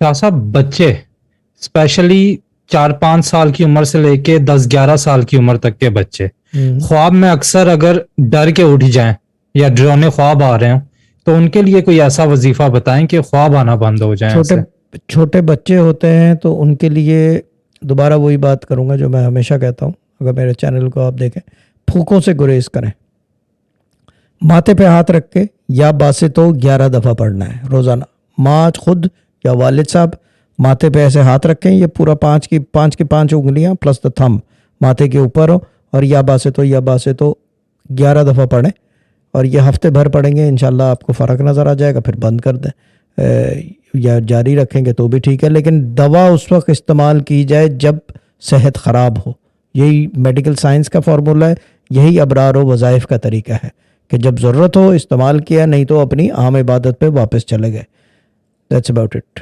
شاہ صاحب بچے اسپیشلی 4-5 سال کی عمر سے لے کے 10-11 سال کی عمر تک کے بچے خواب میں اکثر اگر ڈر کے اٹھ جائیں یا ڈرونے خواب آ رہے ہوں تو ان کے لیے کوئی ایسا وظیفہ بتائیں کہ خواب آنا بند ہو جائیں. چھوٹے بچے ہوتے ہیں تو ان کے لیے دوبارہ وہی بات کروں گا جو میں ہمیشہ کہتا ہوں. اگر میرے چینل کو آپ دیکھیں, پھوکوں سے گریز کریں. ماتھے پہ ہاتھ رکھ کے یا باسطو 11 دفعہ پڑھنا ہے روزانہ. ماں خود یا والد صاحب ماتھے پہ ایسے ہاتھ رکھیں, یہ پورا 5 کی 5 انگلیاں پلس دا تھم ماتھے کے اوپر ہو, اور یا باسطو 11 دفعہ پڑھیں, اور یہ ہفتے بھر پڑھیں گے انشاءاللہ آپ کو فرق نظر آ جائے گا. پھر بند کر دیں یا جاری رکھیں گے تو بھی ٹھیک ہے, لیکن دوا اس وقت استعمال کی جائے جب صحت خراب ہو. یہی میڈیکل سائنس کا فارمولہ ہے, یہی ابرار و وظائف کا طریقہ ہے کہ جب ضرورت ہو استعمال کیا, نہیں تو اپنی عام عبادت پہ واپس چلے گئے. That's about it.